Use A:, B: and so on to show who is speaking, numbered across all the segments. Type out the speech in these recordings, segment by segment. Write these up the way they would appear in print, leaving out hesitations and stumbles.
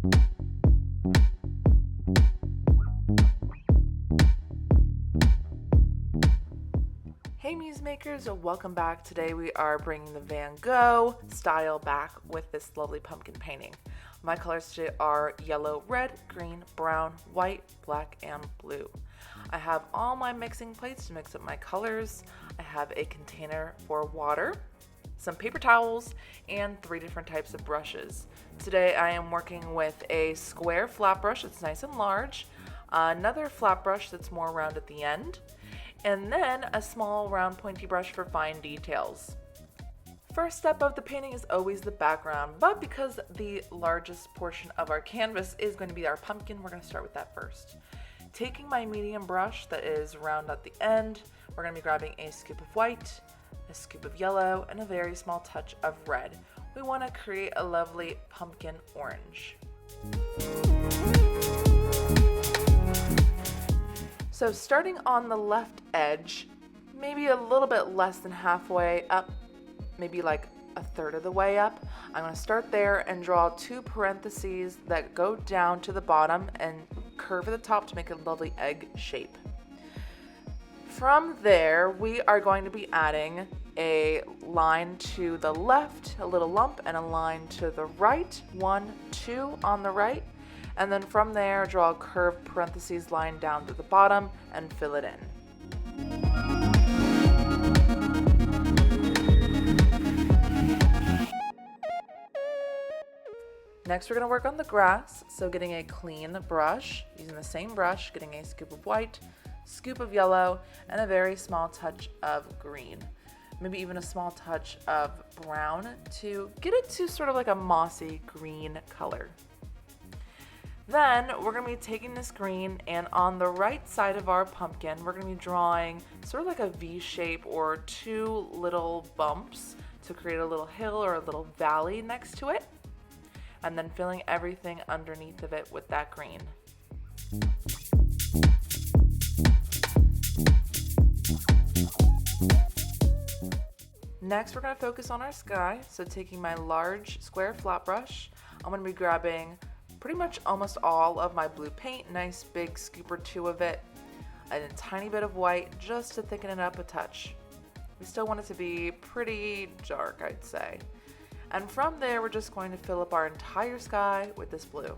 A: Hey muse makers, welcome back. Today we are bringing the Van Gogh style back with this lovely pumpkin painting. My colors today are yellow, red, green, brown, white, black, and blue. I have all my mixing plates to mix up my colors. I have a container for water, some paper towels, and 3 different types of brushes. Today I am working with a square flat brush that's nice and large, another flat brush that's more round at the end, and then a small round pointy brush for fine details. First step of the painting is always the background, but because the largest portion of our canvas is going to be our pumpkin, we're going to start with that first. Taking my medium brush that is round at the end, we're going to be grabbing a scoop of white, a scoop of yellow, and a very small touch of red. We want to create a lovely pumpkin orange. So starting on the left edge, maybe a little bit less than halfway up, maybe like a third of the way up, I'm going to start there and draw 2 parentheses that go down to the bottom and curve at the top to make a lovely egg shape. From there, we are going to be adding a line to the left, a little lump, and a line to the right, 1, 2 on the right. And then from there, draw a curved parentheses line down to the bottom and fill it in. Next, we're going to work on the grass. So getting a clean brush, using the same brush, getting a scoop of white, scoop of yellow, and a very small touch of green. Maybe even a small touch of brown to get it to sort of like a mossy green color. Then we're going to be taking this green, and on the right side of our pumpkin, we're going to be drawing sort of like a V shape or 2 little bumps to create a little hill or a little valley next to it, and then filling everything underneath of it with that green. Next, we're going to focus on our sky. So taking my large square flat brush, I'm going to be grabbing pretty much almost all of my blue paint, nice big scoop or 2 of it, and a tiny bit of white just to thicken it up a touch. We still want it to be pretty dark, I'd say. And from there, we're just going to fill up our entire sky with this blue.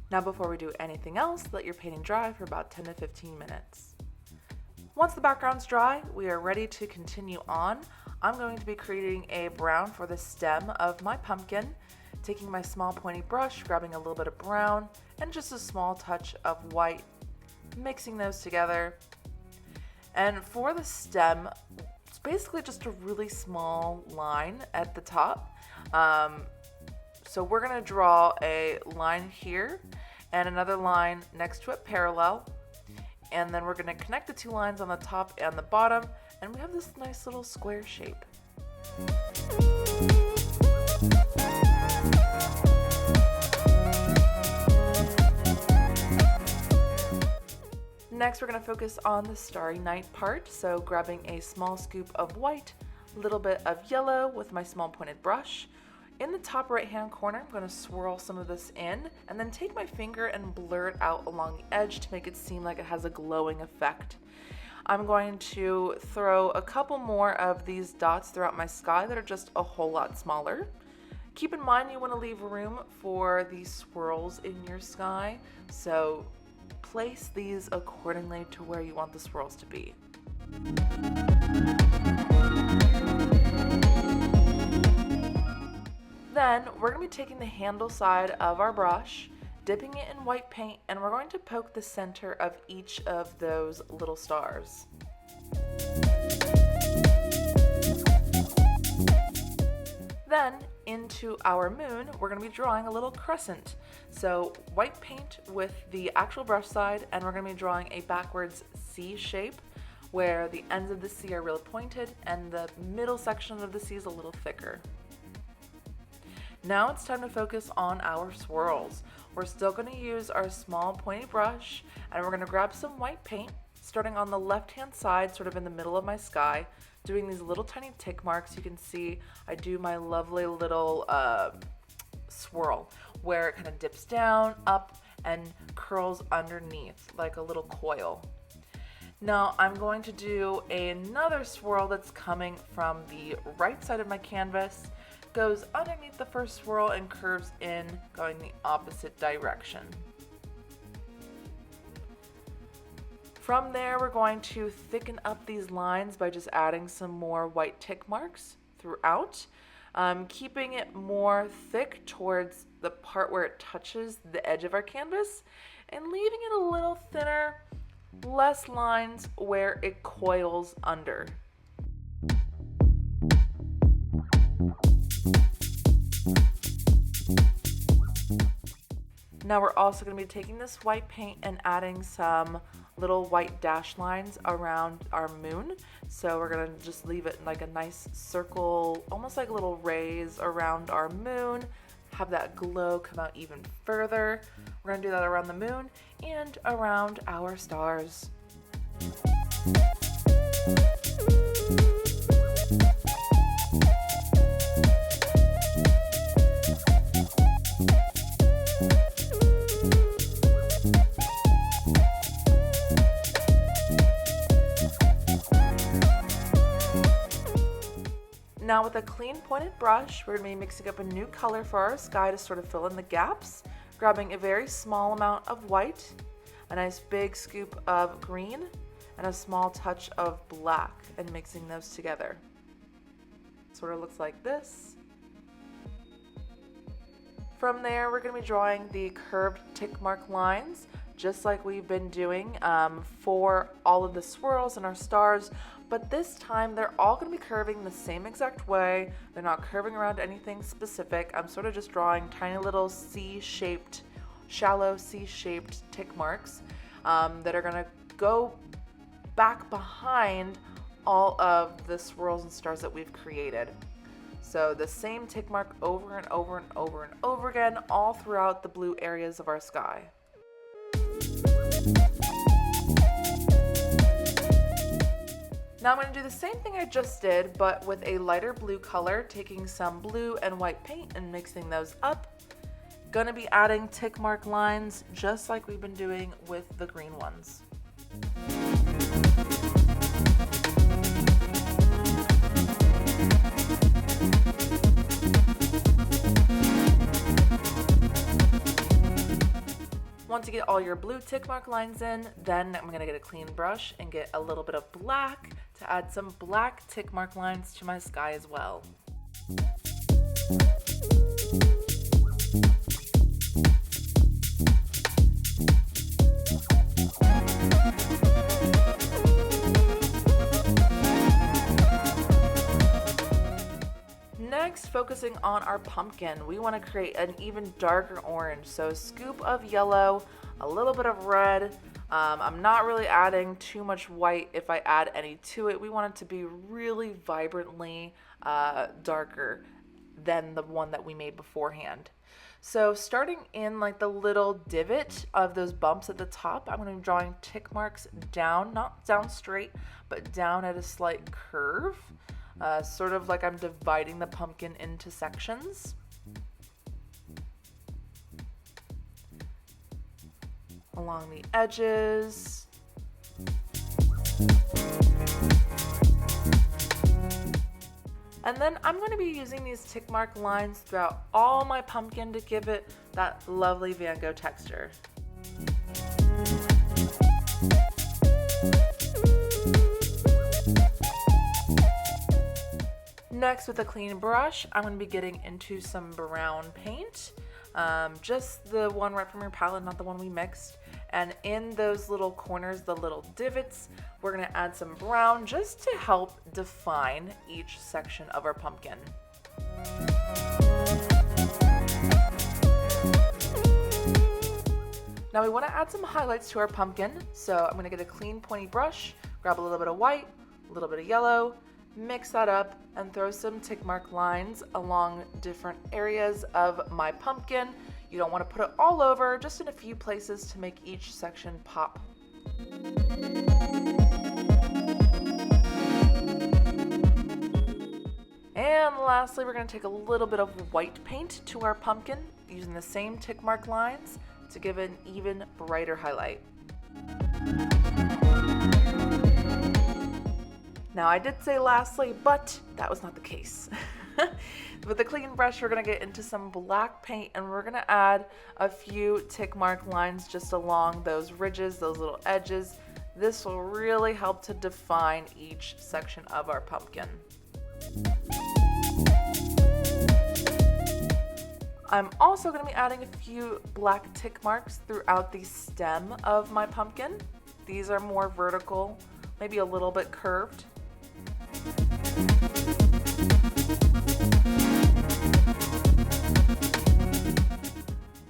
A: Now before we do anything else, let your painting dry for about 10 to 15 minutes. Once the background's dry, we are ready to continue on. I'm going to be creating a brown for the stem of my pumpkin, taking my small pointy brush, grabbing a little bit of brown, and just a small touch of white, mixing those together. And for the stem, it's basically just a really small line at the top. So we're going to draw a line here and another line next to it parallel, and then we're going to connect the 2 lines on the top and the bottom, and we have this nice little square shape. Next, we're going to focus on the starry night part, so grabbing a small scoop of white, a little bit of yellow with my small pointed brush. In the top right hand corner, I'm going to swirl some of this in and then take my finger and blur it out along the edge to make it seem like it has a glowing effect. I'm going to throw a couple more of these dots throughout my sky that are just a whole lot smaller. Keep in mind you want to leave room for these swirls in your sky, so place these accordingly to where you want the swirls to be. Then we're going to be taking the handle side of our brush, dipping it in white paint, and we're going to poke the center of each of those little stars. Then into our moon, we're going to be drawing a little crescent. So white paint with the actual brush side, and we're going to be drawing a backwards C shape where the ends of the C are really pointed and the middle section of the C is a little thicker. Now it's time to focus on our swirls. We're still going to use our small pointy brush, and we're going to grab some white paint, starting on the left-hand side, sort of in the middle of my sky, doing these little tiny tick marks. You can see I do my lovely little swirl where it kind of dips down, up, and curls underneath like a little coil. Now I'm going to do another swirl that's coming from the right side of my canvas, goes underneath the first swirl and curves in, going the opposite direction. From there, we're going to thicken up these lines by just adding some more white tick marks throughout, keeping it more thick towards the part where it touches the edge of our canvas, and leaving it a little thinner, less lines where it coils under. Now we're also going to be taking this white paint and adding some little white dash lines around our moon. So we're going to just leave it like a nice circle, almost like little rays around our moon, have that glow come out even further. We're going to do that around the moon and around our stars. Now with a clean pointed brush, we're going to be mixing up a new color for our sky to sort of fill in the gaps, grabbing a very small amount of white, a nice big scoop of green, and a small touch of black, and mixing those together. Sort of looks like this. From there, we're going to be drawing the curved tick mark lines, just like we've been doing for all of the swirls and our stars, but this time they're all going to be curving the same exact way. They're not curving around anything specific. I'm sort of just drawing tiny little C-shaped, shallow C-shaped tick marks that are going to go back behind all of the swirls and stars that we've created. So the same tick mark over and over and over and over again, all throughout the blue areas of our sky. Now I'm going to do the same thing I just did, but with a lighter blue color, taking some blue and white paint and mixing those up. Gonna be adding tick mark lines just like we've been doing with the green ones. Once you get all your blue tick mark lines in, then I'm going to get a clean brush and get a little bit of black to add some black tick mark lines to my sky as well. Next, focusing on our pumpkin, we want to create an even darker orange. So a scoop of yellow, a little bit of red. I'm not really adding too much white if I add any to it. We want it to be really vibrantly darker than the one that we made beforehand. So starting in like the little divot of those bumps at the top, I'm going to be drawing tick marks down, not down straight, but down at a slight curve. Sort of like I'm dividing the pumpkin into sections. Along the edges. And then I'm going to be using these tick mark lines throughout all my pumpkin to give it that lovely Van Gogh texture. Next, with a clean brush, I'm going to be getting into some brown paint, just the one right from your palette, not the one we mixed. And in those little corners, the little divots, we're going to add some brown just to help define each section of our pumpkin. Now we want to add some highlights to our pumpkin, so I'm going to get a clean pointy brush, grab a little bit of white, a little bit of yellow, mix that up, and throw some tick mark lines along different areas of my pumpkin. You don't want to put it all over, just in a few places to make each section pop. And lastly, we're going to take a little bit of white paint to our pumpkin, using the same tick mark lines to give it an even brighter highlight. Now, I did say lastly, but that was not the case. With the clean brush, we're going to get into some black paint, and we're going to add a few tick mark lines just along those ridges, those little edges. This will really help to define each section of our pumpkin. I'm also going to be adding a few black tick marks throughout the stem of my pumpkin. These are more vertical, maybe a little bit curved.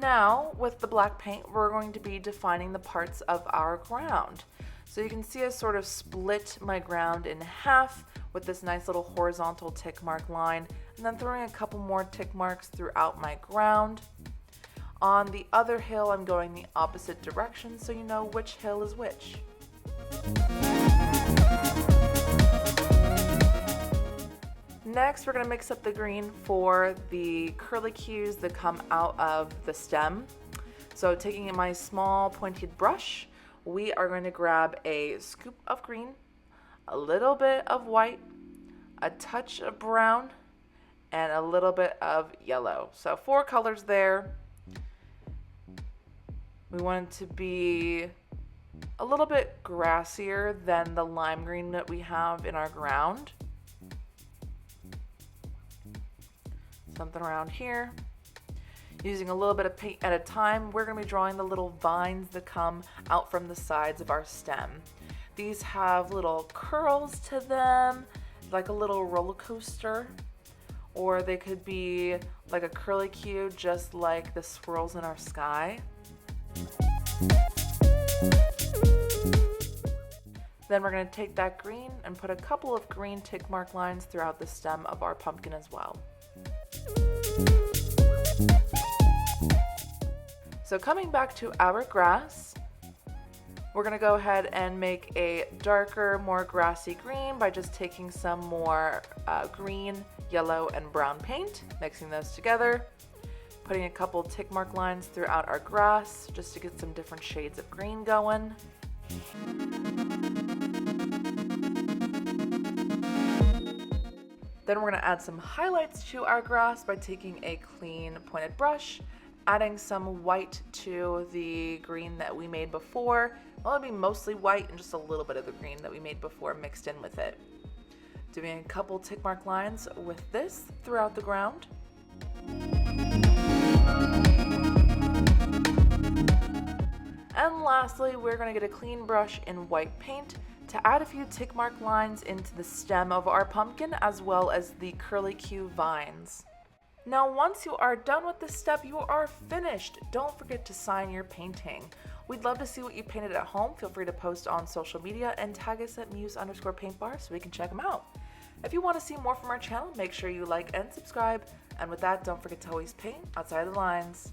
A: Now, with the black paint, we're going to be defining the parts of our ground. So you can see I sort of split my ground in half with this nice little horizontal tick mark line, and then throwing a couple more tick marks throughout my ground. On the other hill, I'm going the opposite direction so you know which hill is which. Next, we're going to mix up the green for the curly cues that come out of the stem. So taking my small pointed brush, we are going to grab a scoop of green, a little bit of white, a touch of brown, and a little bit of yellow. So 4 colors there. We want it to be a little bit grassier than the lime green that we have in our ground. Something around here. Using a little bit of paint at a time, we're going to be drawing the little vines that come out from the sides of our stem. These have little curls to them, like a little roller coaster, or they could be like a curly cue, just like the swirls in our sky. Then we're going to take that green and put a couple of green tick mark lines throughout the stem of our pumpkin as well. So coming back to our grass, we're going to go ahead and make a darker, more grassy green by just taking some more green, yellow, and brown paint, mixing those together, putting a couple tick mark lines throughout our grass just to get some different shades of green going. Then we're going to add some highlights to our grass by taking a clean pointed brush, adding some white to the green that we made before. Well, it'll be mostly white and just a little bit of the green that we made before mixed in with it. Doing a couple tick mark lines with this throughout the ground. And lastly, we're going to get a clean brush in white paint to add a few tick mark lines into the stem of our pumpkin as well as the curly cue vines. Now, once you are done with this step, you are finished. Don't forget to sign your painting. We'd love to see what you painted at home. Feel free to post on social media and tag us at muse_paintbar so we can check them out. If you want to see more from our channel, make sure you like and subscribe. And with that, don't forget to always paint outside the lines.